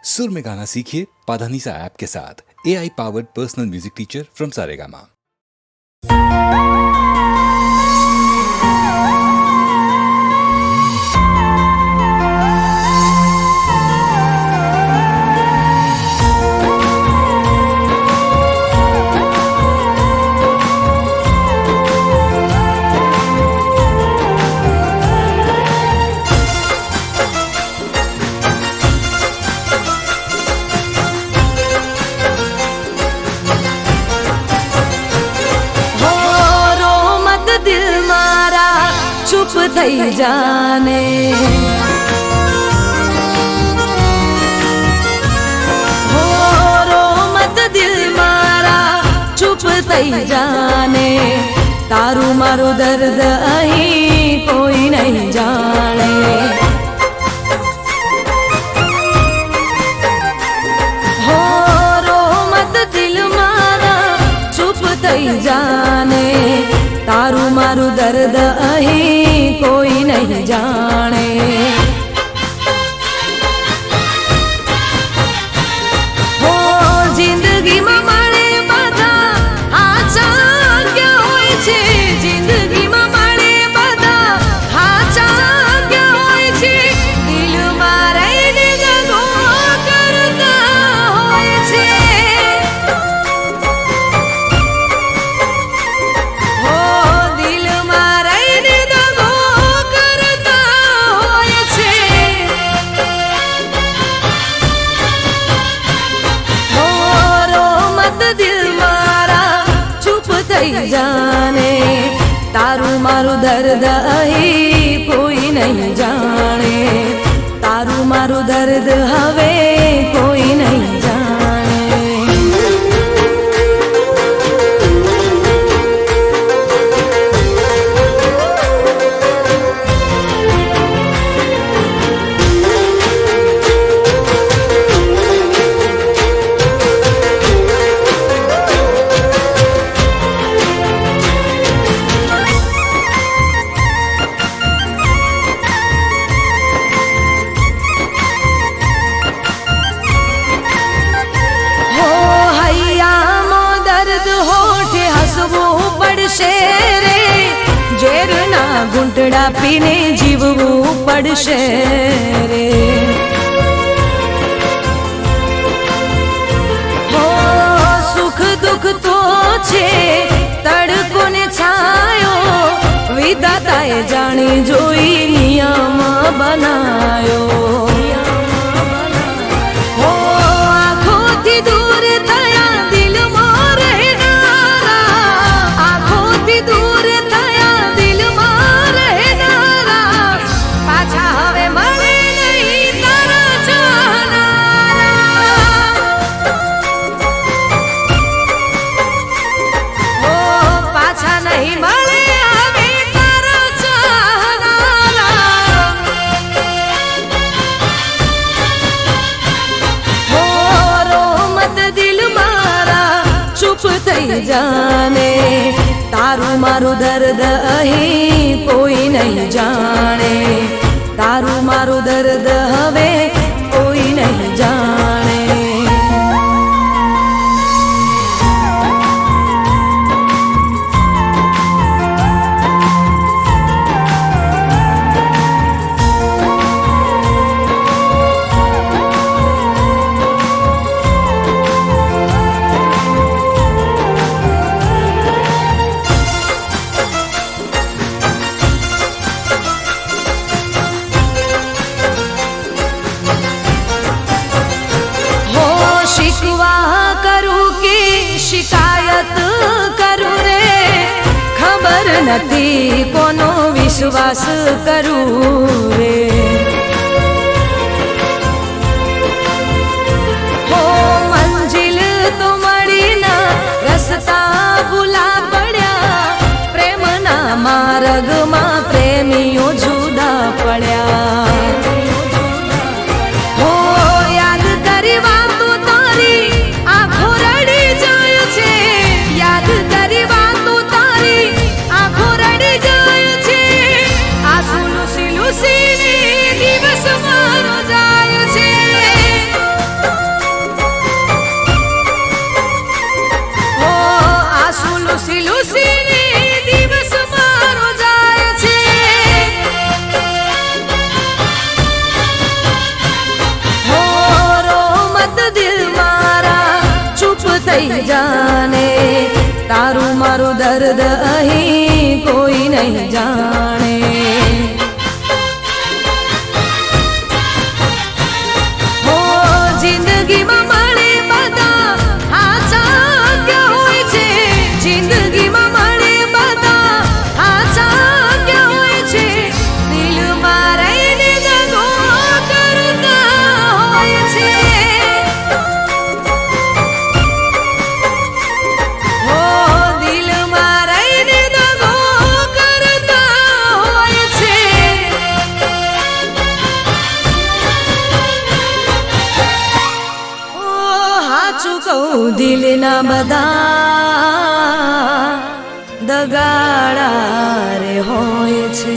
सुर में गाना सीखिए पाधानीसा ऐप के साथ। AI powered personal music teacher from Saregama. चुप थई जाने हो रो मत दिल मारा चुप थई जाने तारू मारू दर्द अहीं कोई नहीं जाने हो रो मत दिल मारा चुप थई जाने तारू मारू दर्द अहीं कोई नहीं जाने हो जिंदगी में मारे बधा हाचा क्या होय छे जिंदगी में मारे बधा हाचा क्या होय छे दिल मारे दगो करता होय छे जाने तारू मारू दर्द अहीं कोई नहीं जाने तारू मारू दर्द हवे कोई नहीं जाने घूंटड़ा पीने जीववू पड़शे रे हो सुख दुख तो छे तड़को ने छायो विधाताए जानी जोई नियम बनायो हो आँखों थी दूर थया दिल मोर रहनारा आँखों थी दूर थया दिल जाने तारू मारू दर्द अहीं कोई नहीं जाने तारू मारू दर्द हवे कोई नहीं जाने शिकायत करूं रे खबर नथी कोनो विश्वास करूं रे हो मंजिल तो मળી ना रस्ता भूला पड्या प्रेम ना मार्ग में प्रेमियों जुदा पड्या सीने થઈ જાને, તારું મારું દર્દ અહીં કોઈ નહીં જાણે. હો જિંદગીમાં મળે બધા આછા ક્યાં હોય છે, જિંદગીમાં મળે બધા આછા ક્યાં હોય છે, દિલમાં રહીને દગો કરતા હોય છે. હો દિલમાં રહીને દગો કરતા હોય છે. ઓ હાચું કહું દિલના બધા દગાડા રે હોય છે.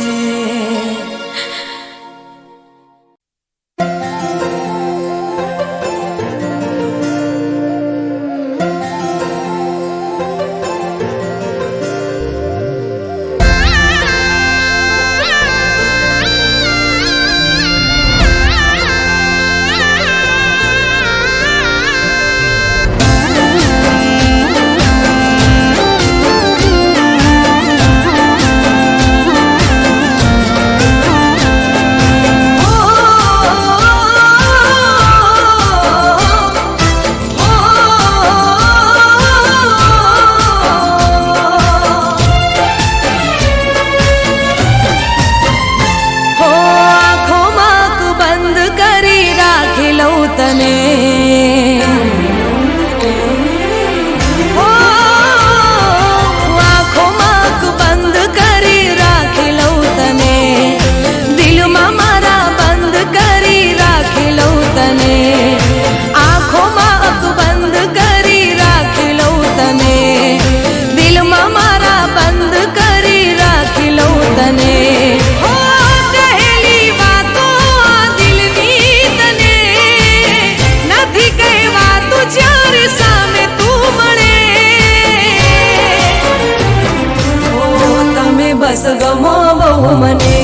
બસ ગમો બહુ મને,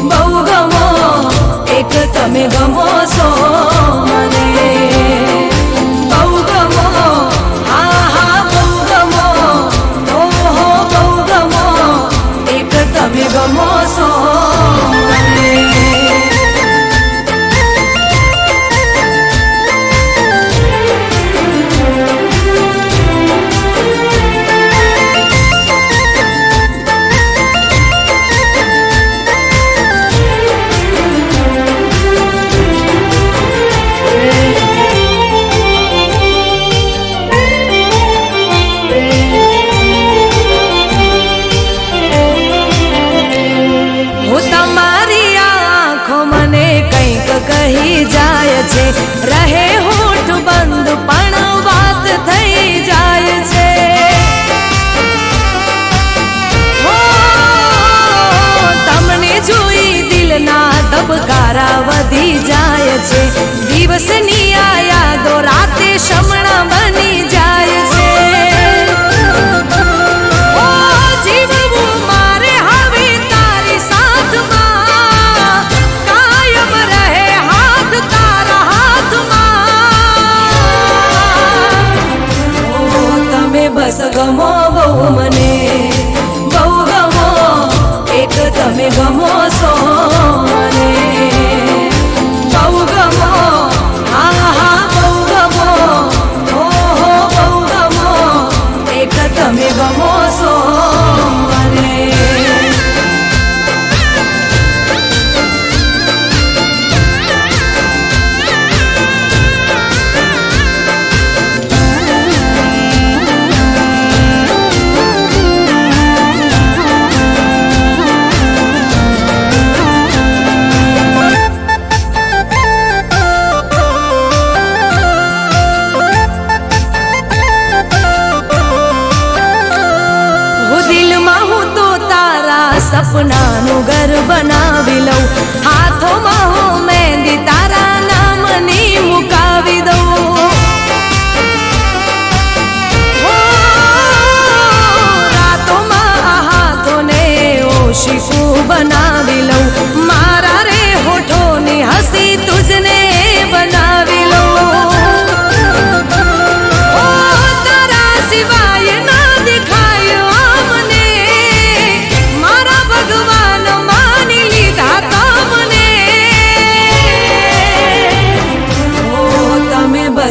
બહુ ગમો એક તમે ગમો છો મને. બહુ ગમો હા હા બહુ ગમો, ઓહો બહુ ગમો એક તમે ગમો છો મને. કહી જાય છે, રહે હોઠ બંધ પણ વાત થઈ જાય છે. હો તમને જોઈ દિલના ધબકારા વધી જાય છે, દિવસની આ યાદો રાતે શમણા બની જાય છે. બસ ગમો બહુ મને, બહુ ગમો એક તમે ગમો છો મને. બહુ ગમો હા હા બહુ ગમો, ઓહો બહુ ગમો એક તમે ગમો છો મને.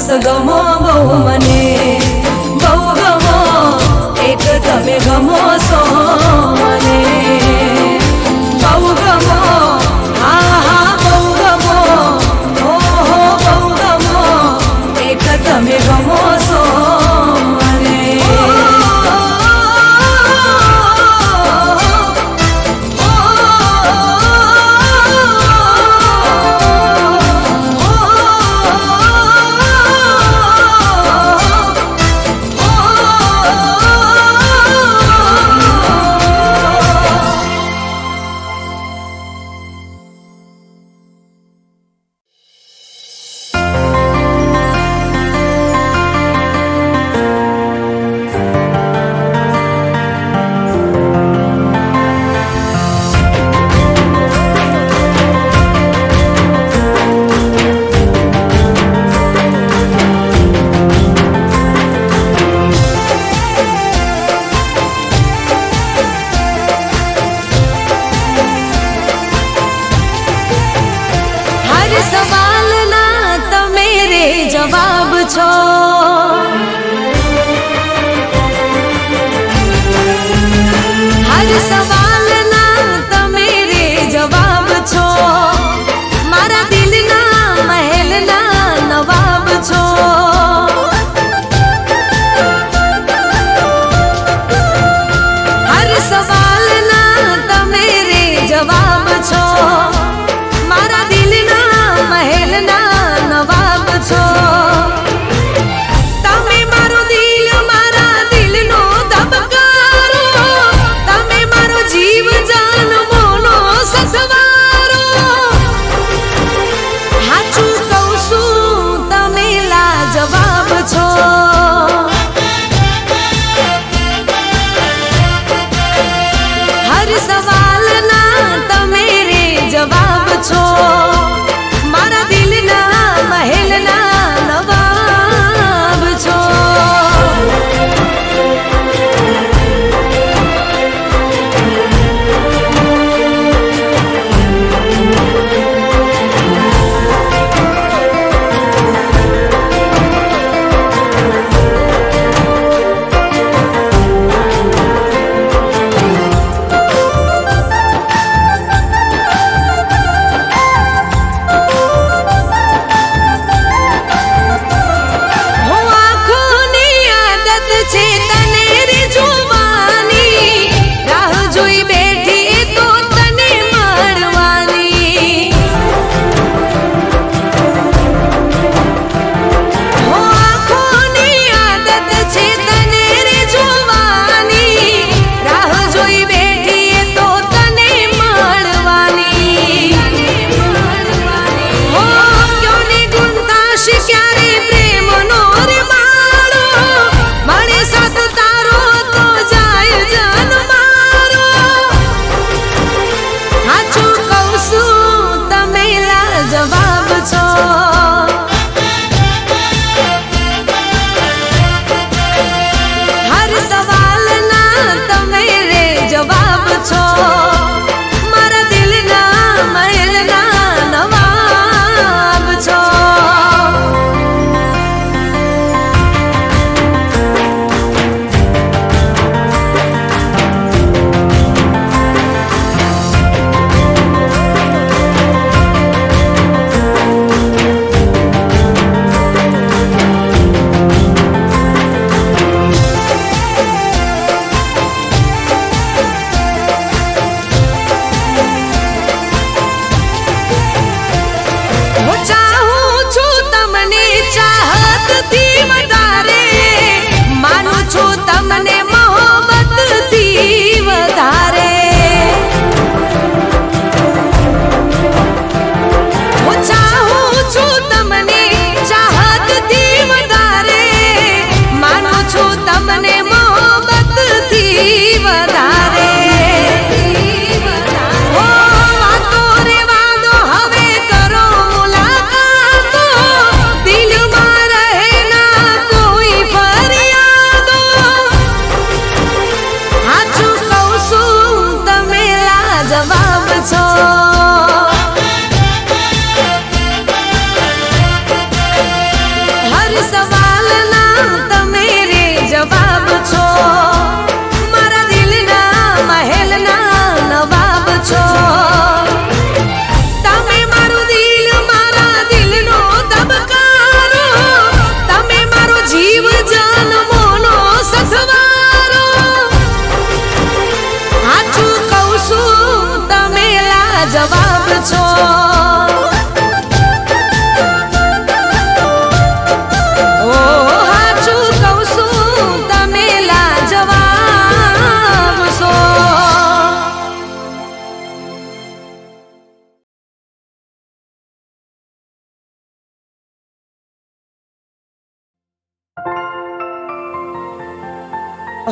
બસ ગમો બહુ મને, બહુ ગમો, એક તમે ગમો છો મને, બહુ ગમો, આહા બહુ ગમો, ઓહો બહુ ગમો, એક તમે ગમો છો મને. સવાલના તમે રે જવાબ છો, હર સવાલના તમે રે જવાબ છો, મારા દિલના મહેલના નવાબ છો. હર સવાલના તમે રે જવાબ છો, મારા દિલના મહેલના નવાબ છો.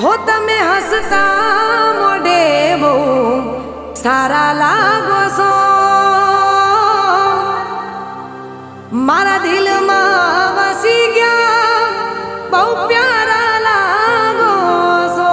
હો તમે હસતા મોઢે બહુ સારા લાગો છો, મારા દિલમાં વસી ગયા બહુ પ્યારા લાગો છો.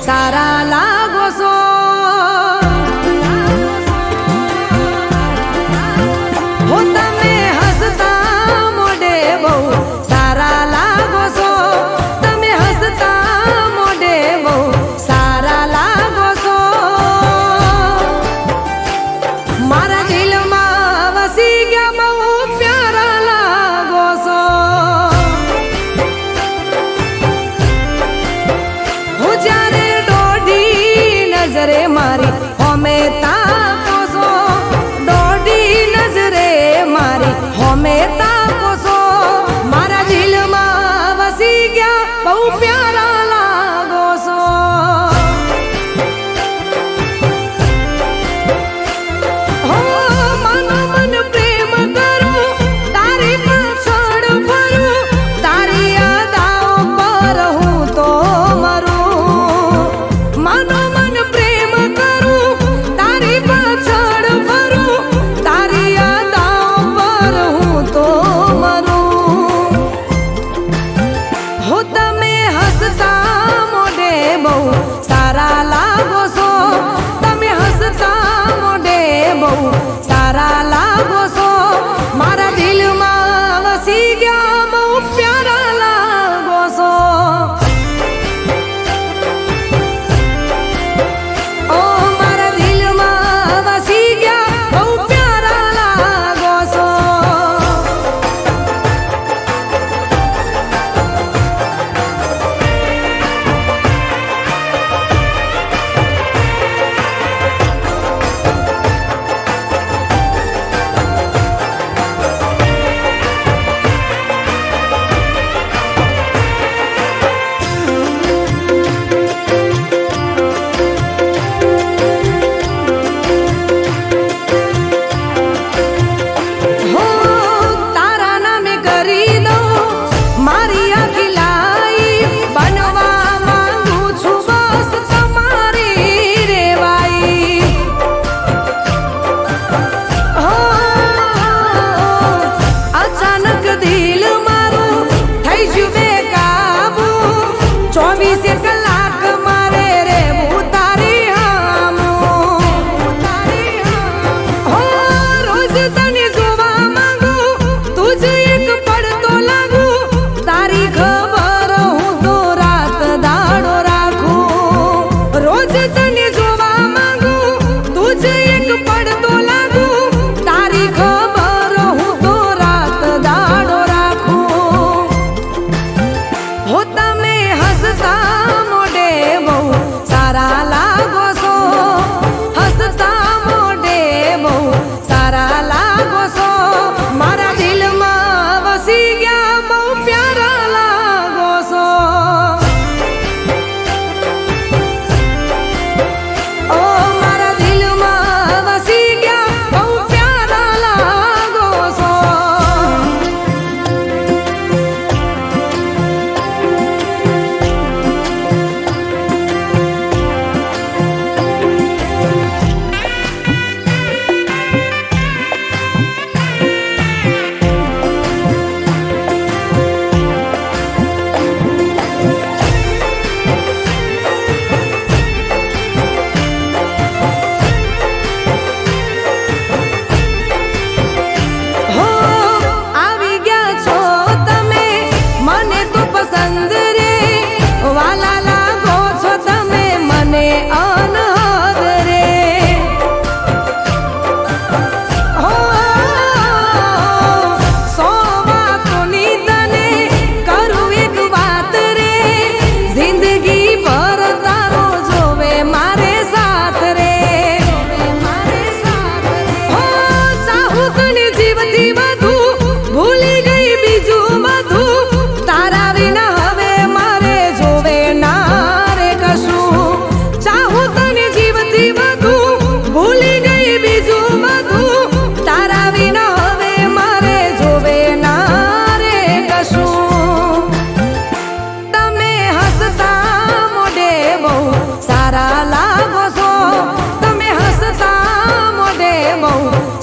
સારા લાગો છો, હો તમે હસતા મોઢે બહુ સારા લાગો છો, તમે હસતા મોઢે બહુ સારા લાગો છો, મારા દિલમાં વસી ગયા બહુ પ્યારા લાગો છો. હું જ્યારે નજરે મારી હોમે તાકો છો, દોઢી નજરે મારી હોમે તાકો છો, મારા દિલમાં વસી ગયા બહુ પ્યારા લાગો છો. હો મનો મન પ્રેમ કરું, તારી પાછળ ફરું, તારી યાદો પર હું તો મરું. મનો સારા લાગો છો, તમે હસતા મોઢે બહુ સારા લાગો છો, મારા દિલમાં વસી ગયા બહુ પ્યારા લાગો છો. ઓ મારા દિલમાં વસી ગયા બહુ પ્યારા લાગો છો.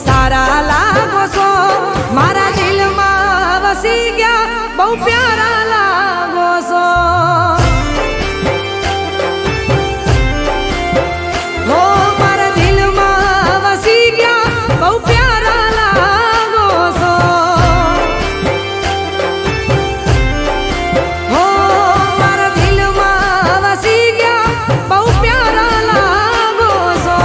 સારા લાગો છો, મારા દિલમાં વસી ગયા, બહુ પ્યારા લાગો છો. હો મારા દિલમાં વસી ગયા, બહુ પ્યારા લાગો છો. હો મારા દિલમાં વસી ગયા, બહુ પ્યારા લાગો છો.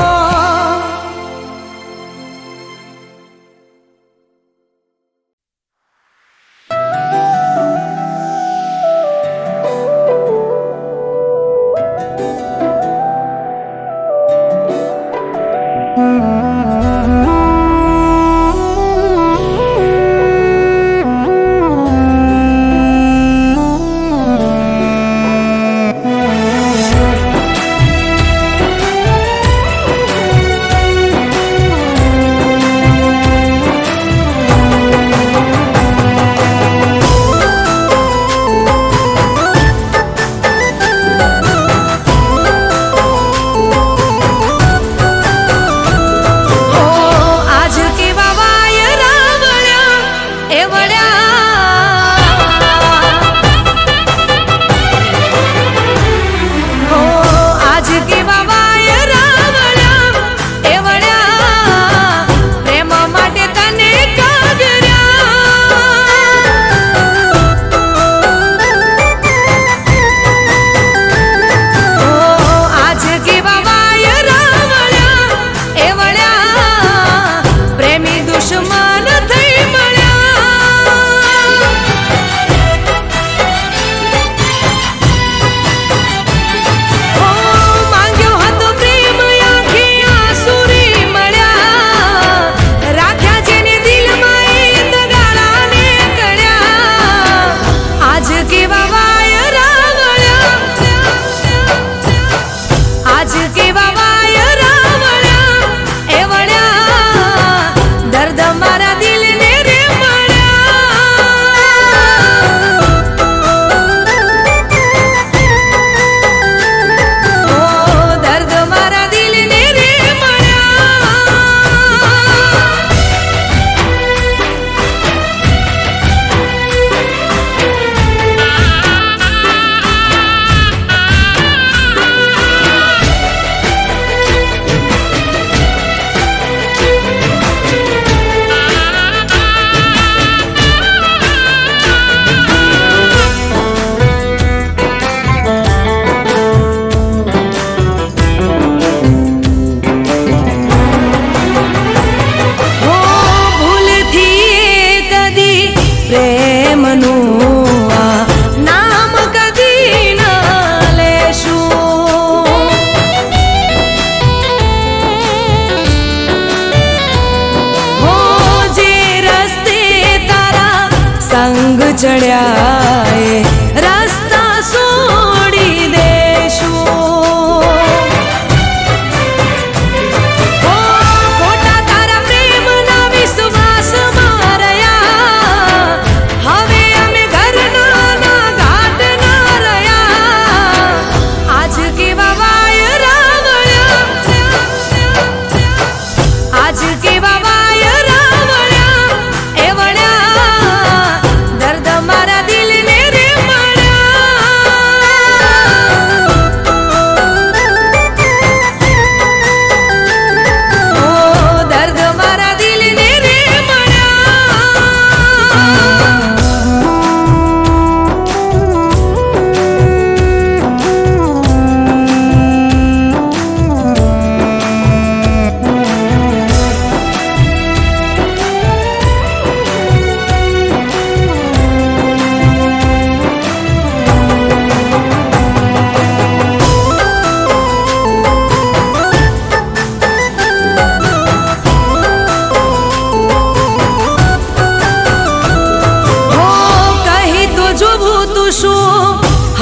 ચડ્યા એ રસ્તા છોડી દેશું. ખોટા તારા પ્રેમના વિશ્વાસમાં રહ્યા, હવે અમે ઘરના ઘાટ ના રહ્યા. આજ કેવા વાયરા વળ્યા, આજ કેવા વાયરા વળ્યા, એ વળ્યા દર્દ મારા દિલને રે મળ્યા. ઓ દર્દ મારા દિલને રે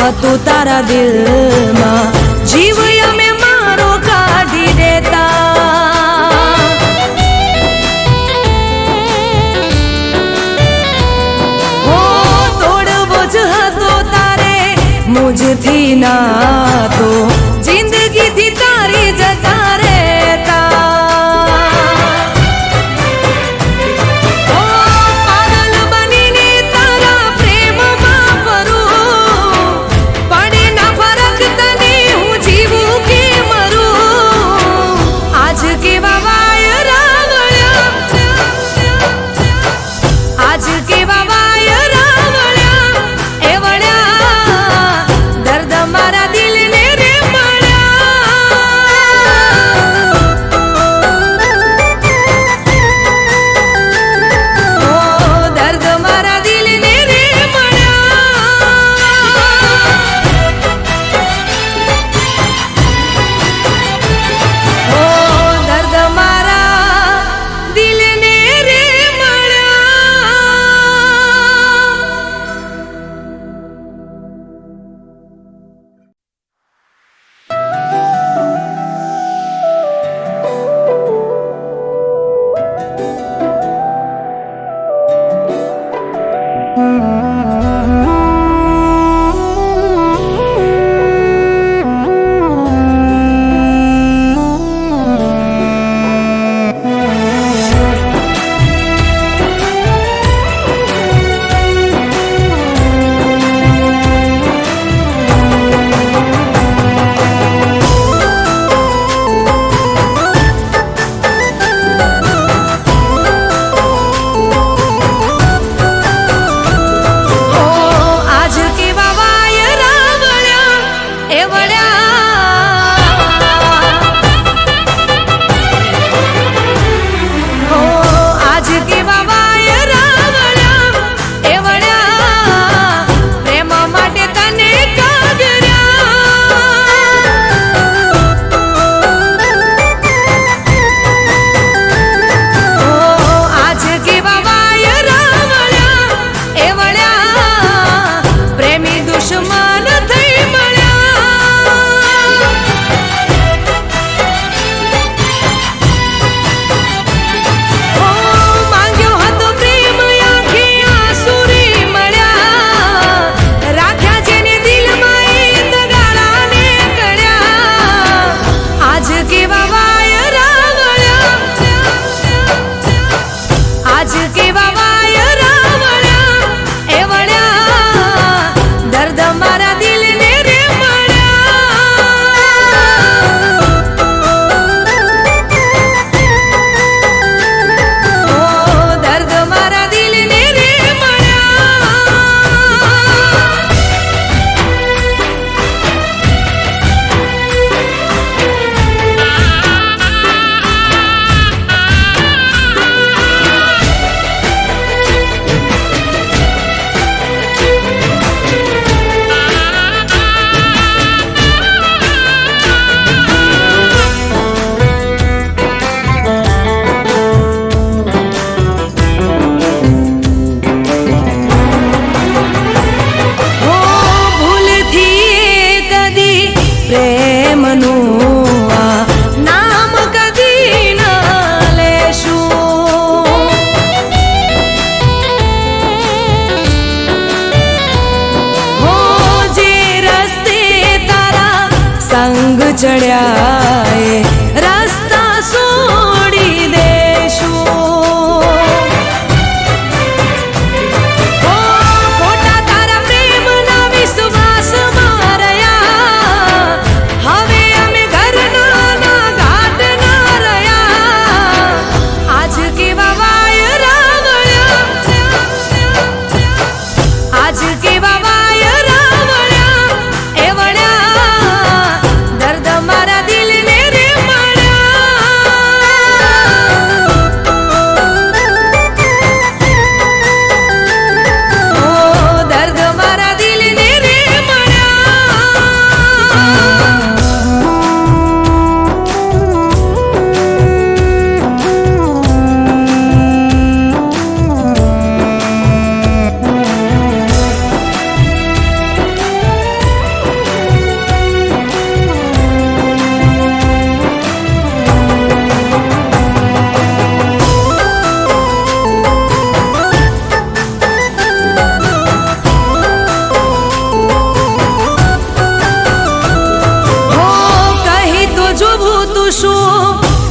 હતું તારા દિલમાં, જીવ અમે મારો કાઢી દેતા. હો તોડવો જ હતો તારે મુજથી નાતો, જિંદગીથી તારી જતા રહેતા. ચડ્યા એ રસ્તા છોડી દેશું. ખોટા તારા પ્રેમના વિશ્વાસમાં રહ્યા, હવે અમે ઘરના ના ઘાટ ના રહ્યા. આજ કેવા વાયરા વળ્યા, આજ કેવા વાયરા વળ્યા, એ વળ્યા દર્દ મારા દિલને રે મળ્યા. ઓ દર્દ મારા દિલને રે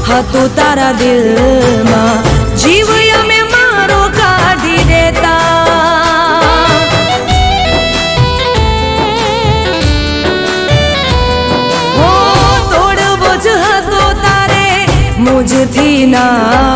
હતું તારા દિલમાં, જીવ અમે મારો કાઢી દેતા. હો તોડવો જ હતો તારે મુજથી ના